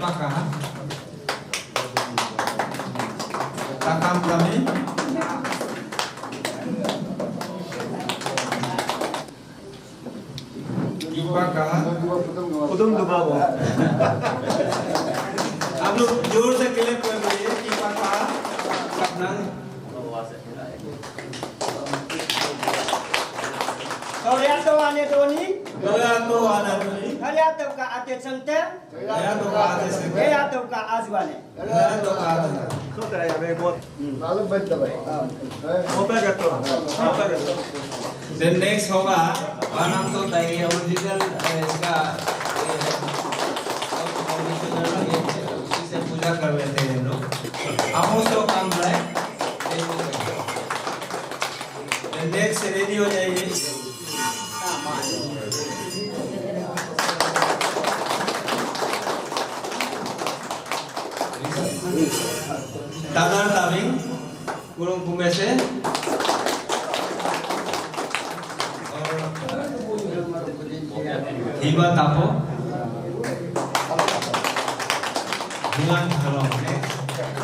apakah takam kami jumpa kah Udung dubabo. आप लोग जोर से क्लिप कर रही है कि पापा अपना Kaliato ane doni, Kaliato ana doni kaliato ka ate sente, Kaliato ka ate sente kaliato ka azwane. Kaliato ka ate Sutra ya bebot. मालूम बंद भाई Mopa gato. Mopa gato. Then next होगा नाम तो ये ओरिजिनल इसका उसी से पूजा कर लेते हैं लोग हम उसको काम है नेक्स्ट रेडी हो जाएगी Tadar ताबिंग kurung kumese Hiba tapo Hilang thalong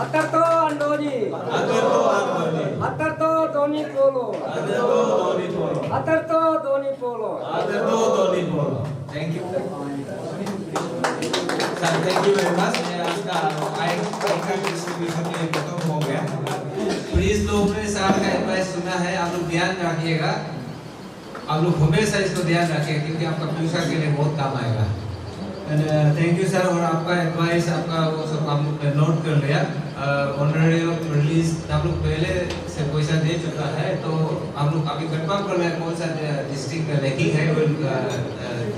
Atarto andoni, Atarto andoni atarto doni polo, Atarto doni polo atarto doni polo. Atarto doni polo Thank you Sir, thank you very much आपका icon distribution के खत्म हो गया please लोगों ने sir का advice सुना है आप लोग ध्यान रखिएगा आप लोग हमेशा इसको ध्यान रखिएगा क्योंकि आपका फ्यूचर के लिए बहुत काम आएगा थैंक यू सर और आपका एडवाइस आपका वो सब हम लोग ने नोट कर लिया ऑनरेरियम रिलीज आप लोग पहले से पैसा दे चुका है तो आप लोग अभी कंफर्म कर रहे हैं कौन सा डिस्ट्रिक्ट का रैंकिंग है will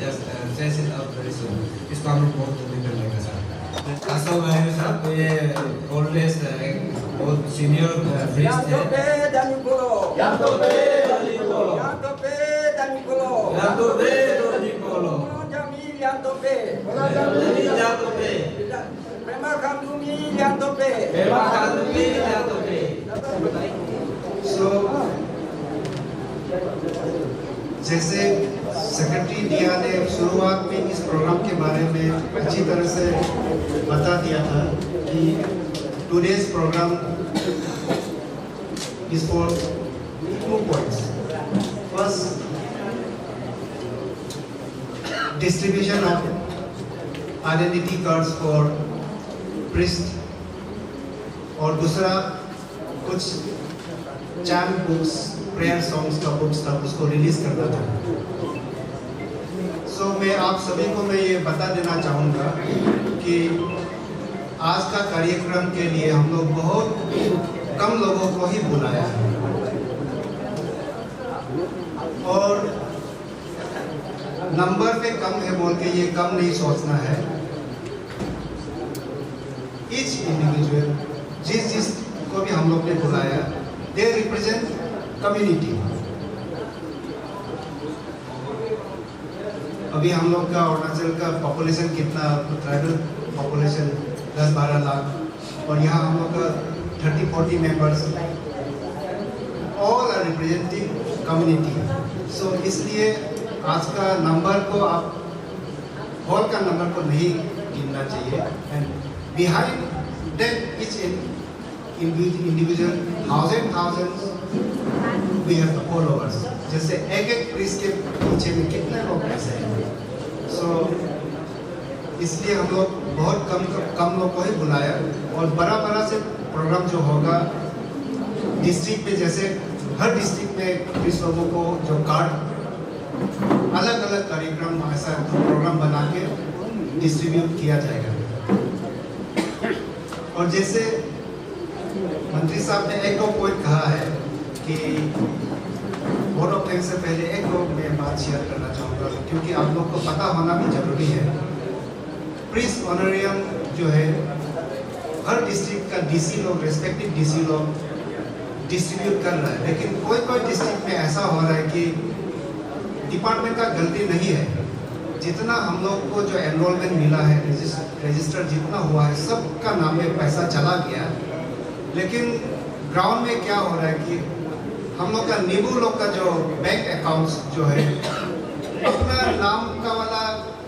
just sense it out very soon इसको हम लोग बहुत जल्दी कर लेंगे सर असो भाई साहब ये ओल्डेस्ट बहुत सीनियर प्रीस्ट है Yanto pe dani polo, Yanto pe dani polo yanto pe dani polo, Yanto pe dani polo Jamil yanto pe, Yanto pe Prema kandumi yanto pe. Beba kandumi yanto pe सो जैसे secretary दिया ने शुरुआत में इस programme के बारे में अच्छी तरह से बता दिया था कि today's programme is for 2 points. First, distribution of identity cards for priest और दूसरा कुछ चैम बुक्स प्रेयर सॉन्ग्स का बुक्स था उसको रिलीज करना था सो मैं आप सभी को मैं ये बता देना चाहूँगा कि आज का कार्यक्रम के लिए हम लोग बहुत कम लोगों को ही बुलाया है और नंबर पे कम है बोल के ये कम नहीं सोचना है ईच इंडिविजुअल जिस को भी हम लोग ने बुलाया दे रिप्रेजेंट कम्युनिटी अभी हम लोग का अरुणाचल का पॉपुलेशन कितना ट्राइबल पॉपुलेशन 10-12 लाख और यहाँ हम लोग का 30-40 members all are representing community so इसलिए आज का नंबर को आप हॉल का नंबर को नहीं गिनना चाहिए and behind that etch individual thousands we have the followers जैसे एक प्रीस्ट के पीछे में कितने लोग ऐसे हैं सो इसलिए हम लोग बहुत कम लोग को ही बुलाया और बड़ा से प्रोग्राम जो होगा डिस्ट्रिक्ट में जैसे हर डिस्ट्रिक्ट में 20 लोगों को जो कार्ड अलग कार्यक्रम ऐसा प्रोग्राम बना के डिस्ट्रीब्यूट किया जाएगा और जैसे मंत्री साहब ने एक दो पॉइंट कहा है कि वोट ऑफ थैंक्स से पहले एक दो मैं बात शेयर करना चाहूँगा क्योंकि आप लोग को पता होना भी जरूरी है प्रीस्ट ऑनरेरियम जो है हर डिस्ट्रिक्ट का डीसी लोग रेस्पेक्टिव डीसी लोग डिस्ट्रीब्यूट कर रहा है लेकिन कोई डिस्ट्रिक्ट में ऐसा हो रहा है कि डिपार्टमेंट का गलती नहीं है जितना हम लोग को जो एनरोलमेंट मिला है रजिस्टर जितना हुआ है सबका नाम में पैसा चला गया लेकिन ग्राउंड में क्या हो रहा है कि हम लोग का नींबू लोग का जो बैंक अकाउंट्स जो है अपना नाम का वाला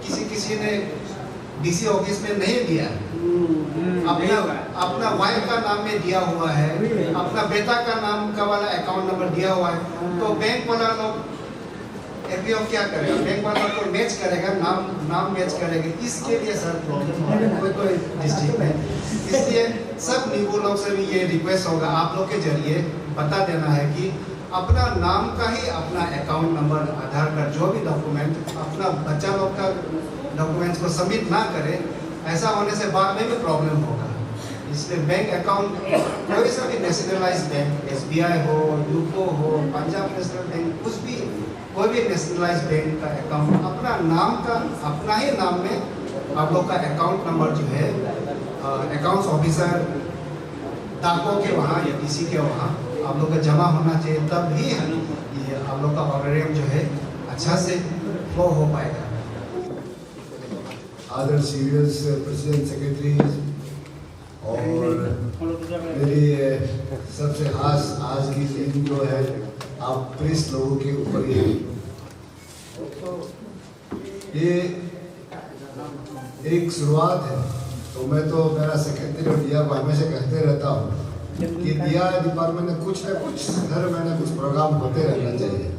किसी ने डीसी ऑफिस में नहीं दिया, अपना वाइफ का नाम में दिया हुआ है, अपना बेटा का नाम का वाला अकाउंट नंबर दिया हुआ है, तो बैंक वाला लोग एपीओ क्या करेगा? बैंक वाला को मैच करेगा, नाम मैच करेगा। इसके लिए सर प्रॉब्लम है कोई डिस्ट्रिक्ट में। इसलिए सब नींबू लोग से भी ये रिक्वेस्ट होगा, आप लोग के जरिए बता देना है कि अपना नाम का ही अपना अकाउंट नंबर, आधार कार्ड, जो भी डॉक्यूमेंट अपना बच्चा लोग का डॉक्यूमेंट्स को सबमिट ना करे। ऐसा होने से बाद में भी प्रॉब्लम होगा। इसलिए बैंक अकाउंट कोई सा भी नेशनलाइज बैंक, एसबीआई हो, यूको हो, पंजाब नेशनल बैंक, कुछ भी कोई भी नेशनलाइज बैंक का अकाउंट अपना नाम का, अपना ही नाम में आप लोग का अकाउंट नंबर जो है अकाउंट्स ऑफिसर डाको के वहाँ या किसी के वहाँ आप लोग का जमा होना चाहिए, तब ही ये आप लोग का ऑनरेरियम जो है अच्छा से फ्लो हो पाएगा। अदर सीरियस प्रेसिडेंट सेक्रेटरी और मेरी सबसे खास आज की दिन जो है आप प्रेस लोगों के ऊपर ये एक शुरुआत है। तो मैं तो मेरा सेक्रेटरी और दिया को हमेशा कहते रहता हूँ कि दिया डिपार्टमेंट में कुछ न कुछ हर महीने कुछ प्रोग्राम होते रहना चाहिए,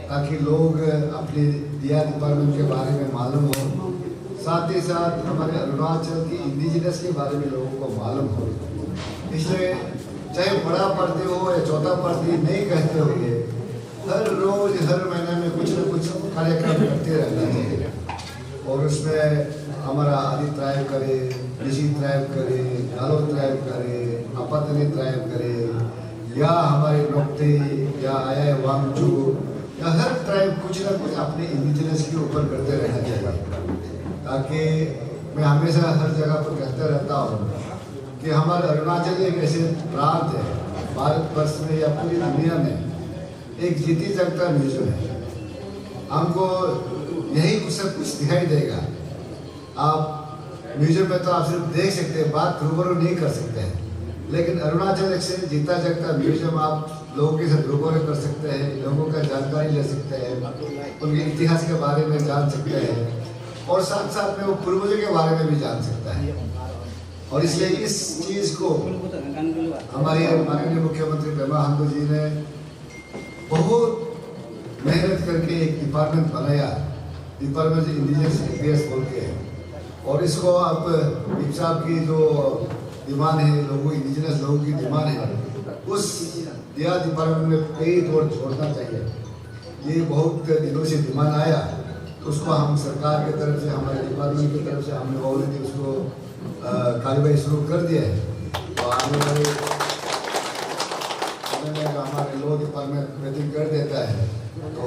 ताकि लोग अपने दिया डिपार्टमेंट के बारे में मालूम हो, साथ ही साथ हमारे अरुणाचल की इंडिजिनस के बारे में लोगों को मालूम हो। इसलिए चाहे बड़ा पर्दे हो या छोटा पर्दे नहीं कहते हुए हर रोज हर महीने में कुछ न कुछ कार्यक्रम करते रहना चाहिए। और उसमें हमारा आदि ट्राइब करे, ऋषि ट्राइब करे, गालो ट्राइब करे, अपतनी ट्राइब करे, या हमारे नोक्ते या आया वांगचू, या हर ट्राइब कुछ न कुछ अपने इंडिजिनस के ऊपर करते रहना चाहिए। ताकि मैं हमेशा हर जगह पर कहता रहता हूँ कि हमारे अरुणाचल एक ऐसे प्रांत है भारतवर्ष में या पूरी दुनिया में एक जीती जगता म्यूजियम है। हमको यही कुछ सब कुछ दिखाई देगा। आप म्यूजियम में तो आप सिर्फ देख सकते हैं, बात रूबरू नहीं कर सकते हैं, लेकिन अरुणाचल एक से जीता जगता म्यूजियम आप लोगों के साथ रूबरू कर सकते हैं, लोगों का जानकारी ले सकते हैं, उनके इतिहास के बारे में जान सकते हैं, और साथ साथ में वो पूर्वजों के बारे में भी जान सकता है। और इसलिए इस चीज़ को हमारे माननीय मुख्यमंत्री पेमा खांडू जी ने बहुत मेहनत करके एक डिपार्टमेंट बनाया, डिपार्टमेंट इंडिजिनस अफेयर्स बोल के, और इसको अब साहब की जो डिमांड है, लोगों इंडिजिनस लोगों की डिमांड है, उस दिया डिपार्टमेंट में कई तौर छोड़ना चाहिए। ये बहुत दिनों से डिमांड आया, तो उसको हम सरकार की तरफ से, हमारे डिपार्टमेंट की तरफ से हमने ऑलरेडी उसको कार्यवाही शुरू कर दिया है। तो आने वाले हमारे लॉ डिपार्टमेंट मीटिंग कर देता है, तो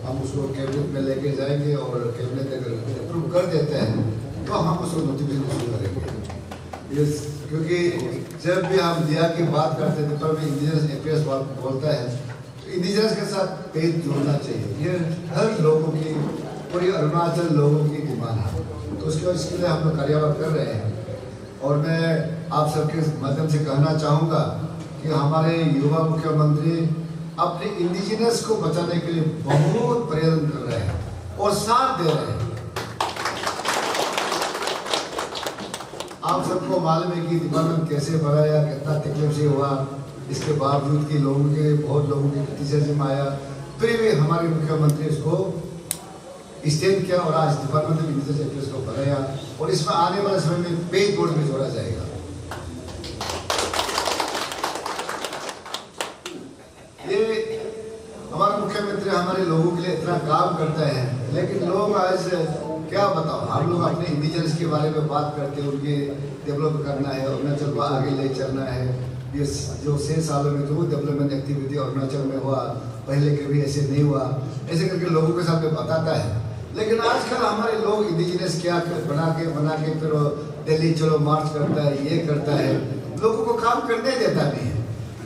हम उसको कैबिनेट में लेके जाएंगे, और कैबिनेट अगर अप्रूव कर देते हैं तो हम उसको नोटिफिकेशन शुरू करेंगे। क्योंकि जब भी हम दिया की बात करते हैं, डिपार्टमेंट इंडिजिनस अफेयर्स बोलता है, तो इंडिजिनस के साथ पेज जोड़ना चाहिए। ये हर लोगों की, पूरी अरुणाचल लोगों की डिमांड है, तो इसके लिए हम लोग कार्यवाही कर रहे हैं। और मैं आप सबके माध्यम से कहना चाहूँगा कि हमारे युवा मुख्यमंत्री अपने इंडिजिनस को बचाने के लिए बहुत प्रयत्न कर रहे हैं और साथ दे रहे हैं। आप सबको मालूम है कि डिपार्टमेंट कैसे बढ़ाया, कितना तकलीफ से हुआ, इसके बावजूद कि लोगों के बहुत लोगों के क्रिटिसिज्म आया, फिर भी हमारे मुख्यमंत्री इसको स्टैंड किया और आज डिपार्टमेंट ऑफ इंडिजिनस अफेयर्स को बनाया, और इसमें आने वाले समय में पेज बोर्ड में जोड़ा जाएगा। ये हमारे मुख्यमंत्री हमारे लोगों के लिए इतना काम करता है, लेकिन लोग आज क्या बताओ, हम लोग अपने इंडिजिनस के बारे में बात करते हैं, उनके डेवलप करना है, अरुणाचल को आगे ले चलना है। ये जो 6 सालों में जो डेवलपमेंट एक्टिविटी अरुणाचल में हुआ, पहले कभी ऐसे नहीं हुआ, ऐसे करके लोगों के सामने बताता है। लेकिन आजकल हमारे लोग इंडिजिनस क्या बना के फिर दिल्ली चलो मार्च करता है, ये करता है, लोगों को काम करने देता नहीं है।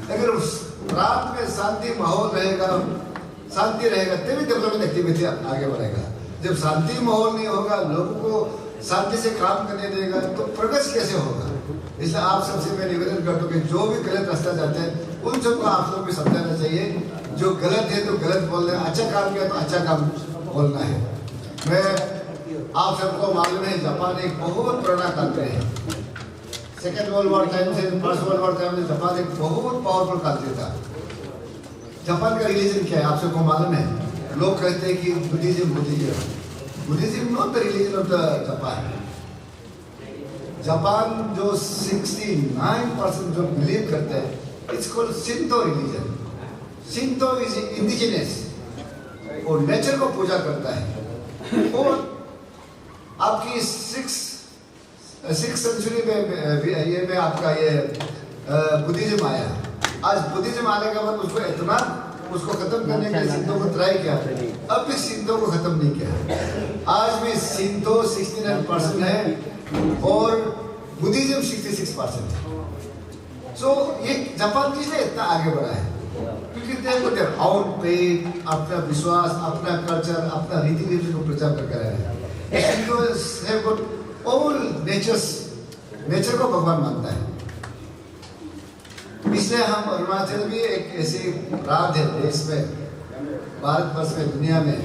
अगर उस रात में शांति माहौल रहेगा, शांति रहेगा, तभी डेवलपमेंट एक्टिविटी आगे बढ़ेगा। जब शांति माहौल नहीं होगा, लोगों को शांति से काम करने देगा, तो प्रोग्रेस कैसे होगा? इसलिए आप सबसे मैं निवेदन करता हूँ कि जो भी गलत रास्ता जाते हैं उन सबको आप लोग भी समझाना चाहिए। जो गलत है तो गलत बोलना है, अच्छा काम किया तो अच्छा काम बोलना है। मैं आप सबको मालूम है जापान एक बहुत पुराना कंट्री है। सेकेंड वर्ल्ड वॉर टाइम से फर्स्ट वर्ल्ड वॉर टाइम में जापान एक बहुत पावरफुल कंट्री था। जापान का रिलीजन क्या है आप सबको मालूम है? लोग कहते हैं कि Buddhism not the religion of the Japan. Japan जो 69% जो बिलीव करते हैं it's called Shinto religion. Shinto is indigenous और नेचर को पूजा करता है। और आपकी सिक्स सेंचुरी में ये में आपका ये बुद्धिज्म आया। आज बुद्धिज्म आने के बाद उसको इतना उसको खत्म करने के लिए सिंधो को ट्राई किया, अब भी सिंधो को खत्म नहीं किया। आज भी सिंधो 69% है और बुद्धिज्म 66% है। सो ये जापान किसलिए इतना आगे बढ़ा है? क्योंकि देयर आउट फेथ, अपना विश्वास, अपना कल्चर, अपना रीति नीति को प्रचार कर रहे हैं। सिंधो हैव गॉट ऑल नेचर को भगवान मानता है। इसलिए हम अरुणाचल भी एक ऐसे राज्य है देश में, भारतवर्ष में, दुनिया में,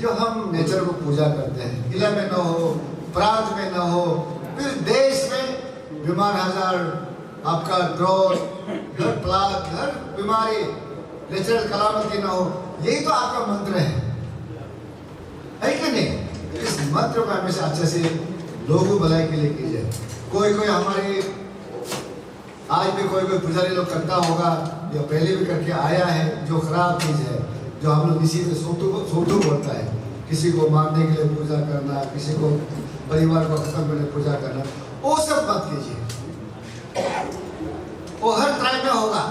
जो हम नेचर को पूजा करते हैं। किला में न हो, प्रांत में न हो, फिर देश में बीमार हजार, आपका ड्रॉट, हर प्लाग, हर बीमारी, नेचुरल कलामती न हो, यही तो आपका मंत्र है कि नहीं? इस मंत्र को हमेशा अच्छे से लोगों भलाई के लिए कीजिए। कोई हमारे आज भी कोई पुजारी लोग करता होगा या पहले भी करके आया है, जो खराब चीज है, जो हम लोग इसी में सोतु बोलता है, किसी को मारने के लिए पूजा करना, किसी को परिवार को खत्म करने पूजा करना, वो सब मत कीजिए। वो हर ट्राइब में होगा,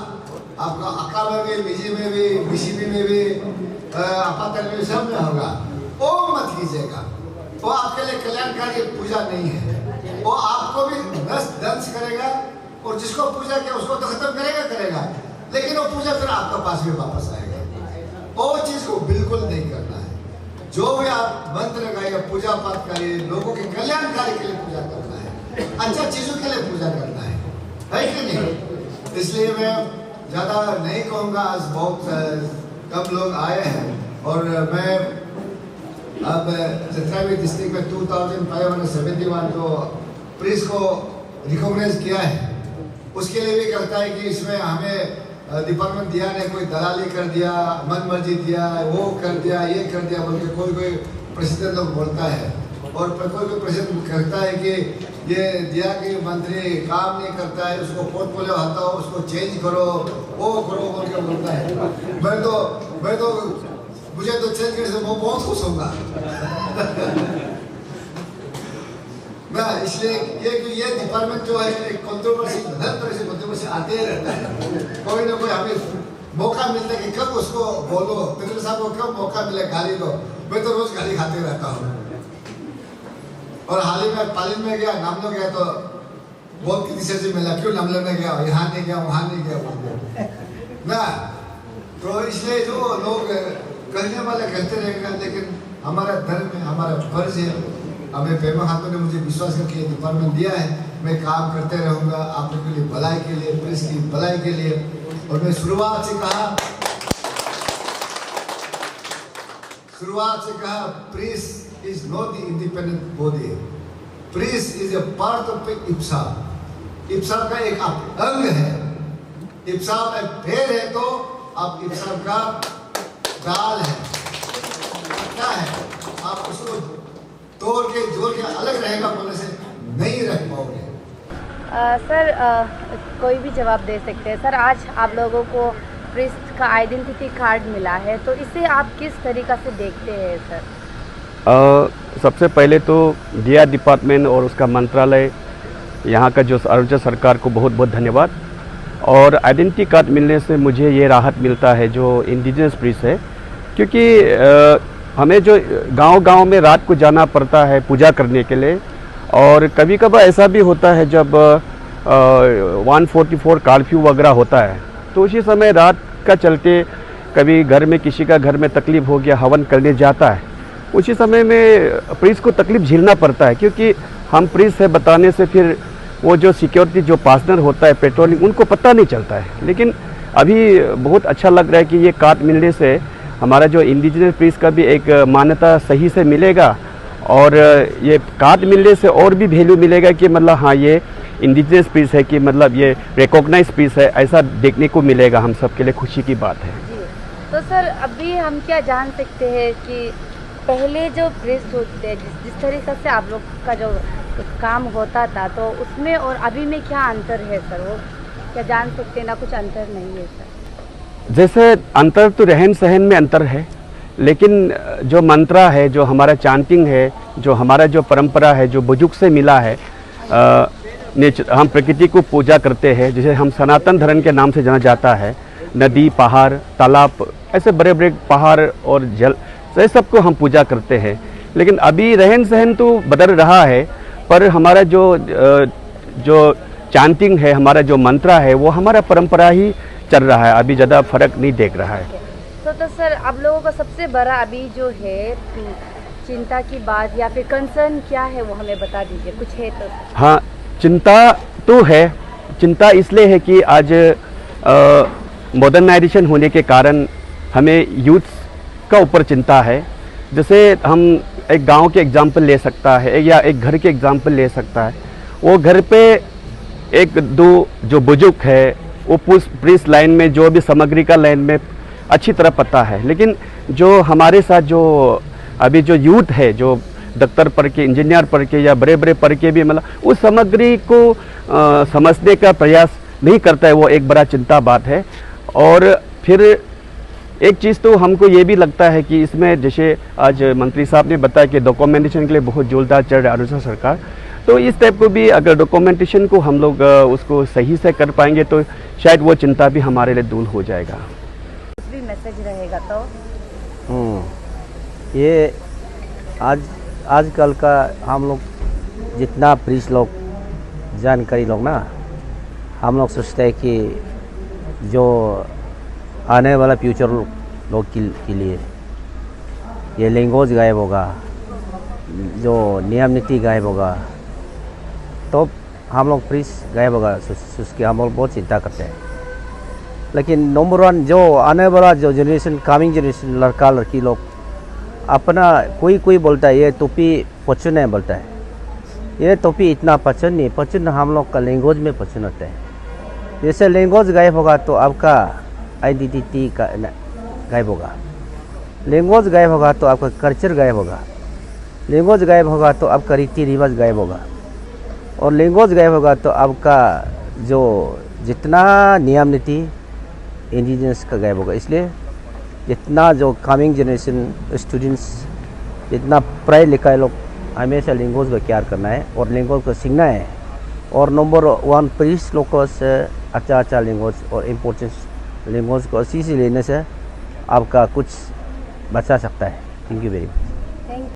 आपका अक्का में भी, बिजी में भी, बीसीबी में भी, अपातल में भी, सब में होगा। वो मत कीजिएगा, वो आपके लिए कल्याणकारी पूजा नहीं है। वो आपको भी नष्ट ध्वंस करेगा और जिसको पूजा किया उसको तो खत्म करेगा, लेकिन वो पूजा फिर आपके पास भी वापस आएगा। वो चीज को बिल्कुल नहीं करना है। जो भी आप मंत्र लगाइए, पूजा पाठ करिए, लोगों के कल्याणकारी के लिए पूजा करना है, अच्छा चीजों के लिए पूजा करना है कि नहीं? इसलिए मैं ज्यादा नहीं कहूँगा, आज बहुत कम लोग आए हैं और मैं अब जत्रावी डिस्ट्रिक्ट में 2571 जो प्रीस्ट को रिकॉग्नाइज किया है, उसके लिए भी कहता है कि इसमें हमें डिपार्टमेंट दिया ने कोई दलाली कर दिया, मन मर्जी दिया, वो कर दिया, ये कर दिया बोल के कोई प्रेसिडेंट लोग बोलता है। और कोई प्रेसिडेंट कहता है कि ये दिया कि मंत्री काम नहीं करता है, उसको पोर्टफोलियो हटाओ, उसको चेंज करो, वो करो बोल के बोलता है। मैं तो मुझे तो चेंज करने से वो बहुत खुश होगा। ना इसलिए ये डिपार्टमेंट जो है एक कंट्रोवर्सी, हर तरह से कंट्रोवर्सी आते ही रहता है। कोई ना कोई हमें मौका मिलता है कि कब उसको बोलो, तेरे साहब को कब मौका मिले गाली दो। मैं तो रोज गाली खाते रहता हूँ। और हाल ही में पालिन में गया, नामलो गया तो बहुत किसी से मिला, क्यों नामलो में गया, यहाँ नहीं गया, वहाँ नहीं गया ना। तो इसलिए जो लोग कहने वाले कहते रहेंगे, लेकिन हमारा धर्म है, हमारा फर्ज है। हमें पेमा खातों ने मुझे विश्वास करके डिपार्टमेंट दिया है, मैं काम करते रहूँगा आप लोगों के लिए, भलाई के लिए, पुलिस की भलाई के लिए। और मैं शुरुआत से कहा priest is not the independent body, priest is a part of IPSA. IPSA का एक अंग है। इप्सा में पैर है तो आप इप्सा का दाल है, क्या है, आप उसको तोड़ के जोड़ के अलग रहेगा बोलने से नहीं रख पाओगे। सर कोई भी जवाब दे सकते हैं। सर आज आप लोगों को प्रीस्ट का आइडेंटिटी कार्ड मिला है, तो इसे आप किस तरीक़ा से देखते हैं सर? सबसे पहले तो दिया डिपार्टमेंट और उसका मंत्रालय, यहाँ का जो अरुणाचल सरकार को बहुत बहुत धन्यवाद। और आइडेंटिटी कार्ड मिलने से मुझे ये राहत मिलता है जो इंडिजिनस प्रीस्ट है, क्योंकि हमें जो गांव-गांव में रात को जाना पड़ता है पूजा करने के लिए। और कभी कभार ऐसा भी होता है जब 144 कर्फ्यू वगैरह होता है, तो उसी समय रात का चलते कभी घर में किसी का घर में तकलीफ़ हो गया, हवन करने जाता है, उसी समय में प्रीस्ट को तकलीफ़ झेलना पड़ता है। क्योंकि हम प्रीस्ट है बताने से फिर वो जो सिक्योरिटी जो पार्टनर होता है पेट्रोलिंग, उनको पता नहीं चलता है। लेकिन अभी बहुत अच्छा लग रहा है कि ये कार्ड मिलने से हमारा जो इंडिजिनस प्रीस्ट का भी एक मान्यता सही से मिलेगा और ये कार्ड मिलने से और भी वैल्यू मिलेगा कि मतलब हाँ ये इंडिजिनस पीस है, कि मतलब ये रिकॉग्नाइज पीस है, ऐसा देखने को मिलेगा। हम सब के लिए खुशी की बात है। जी, तो सर अभी हम क्या जान सकते हैं कि पहले जो प्रिस्ट होते हैं, जिस तरीक़े से आप लोग का जो काम होता था, तो उसमें और अभी में क्या अंतर है सर? वो क्या जान सकते हैं? ना कुछ अंतर नहीं है सर? जैसे अंतर तो रहन सहन में अंतर है, लेकिन जो मंत्रा है, जो हमारा चांटिंग है, जो हमारा जो परंपरा है, जो बुजुर्ग से मिला है, हम प्रकृति को पूजा करते हैं, जिसे हम सनातन धर्म के नाम से जाना जाता है। नदी, पहाड़, तालाब, ऐसे बड़े बड़े पहाड़ और जल, ये सबको हम पूजा करते हैं। लेकिन अभी रहन सहन तो बदल रहा है, पर हमारा जो चांटिंग है, हमारा जो मंत्रा है, वो हमारा परंपरा ही चल रहा है। अभी ज़्यादा फर्क नहीं देख रहा है। तो सर आप लोगों का सबसे बड़ा अभी जो है चिंता की बात या फिर कंसर्न क्या है, वो हमें बता दीजिए, कुछ है तो? हाँ, चिंता तो है। चिंता इसलिए है कि आज मॉडर्नाइजेशन होने के कारण हमें यूथ का ऊपर चिंता है। जैसे हम एक गांव के एग्जाम्पल ले सकता है या एक घर के एग्जाम्पल ले सकता है। वो घर पे एक दो जो बुजुर्ग है, वो प्रीस्ट लाइन में जो भी सामग्री का लाइन में अच्छी तरह पता है, लेकिन जो हमारे साथ जो अभी जो यूथ है, जो डॉक्टर पढ़ के, इंजीनियर पढ़ के या बड़े बड़े पढ़ के भी मतलब उस सामग्री को समझने का प्रयास नहीं करता है, वो एक बड़ा चिंता बात है। और फिर एक चीज़ तो हमको ये भी लगता है कि इसमें जैसे आज मंत्री साहब ने बताया कि डॉक्यूमेंटेशन के लिए बहुत जोरदार चल रहा है अरुणाचल सरकार, तो इस टाइप को भी अगर डॉक्यूमेंटेशन को हम लोग उसको सही से कर पाएंगे तो शायद वो चिंता भी हमारे लिए दूर हो जाएगा। कुछ भी मैसेज रहेगा तो? ये आजकल का हम लोग जितना प्रीस्ट लोग जानकारी लोग ना, हम लोग सोचते हैं कि जो आने वाला फ्यूचर लोग के लिए ये लैंग्वेज गायब होगा, जो नियम नीति गायब होगा, तो हम लोग प्रीस्ट गायब होगा, उसकी हम लोग बहुत चिंता करते हैं। लेकिन नंबर वन जो आने वाला जो जनरेशन, कमिंग जनरेशन, लड़का लड़की लोग अपना कोई बोलता है ये टोपी पसंद है, बोलता है ये टोपी इतना पसंद नहीं, पसंद हम लोग का लैंग्वेज में पसंद होता है। जैसे लैंग्वेज गायब होगा तो आपका आइडेंटिटी का गायब होगा, लैंग्वेज गायब होगा तो आपका कल्चर गायब होगा, लैंग्वेज गायब होगा तो आपका रीति रिवाज गायब होगा, और लैंग्वेज गायब होगा तो आपका जो जितना नियम नीति इंडिजिनस का गायब होगा। इसलिए जितना जो कमिंग जनरेशन स्टूडेंट्स, जितना पढ़ाई लिखाई लोग हमेशा लैंग्वेज का केयर करना है और लैंग्वेज को सीखना है। और नंबर वन प्रीस्ट लोग को से अच्छा लैंग्वेज और इम्पोर्टेंस लैंग्वेज को इसी से लेने से आपका कुछ बचा सकता है। Thank you very much.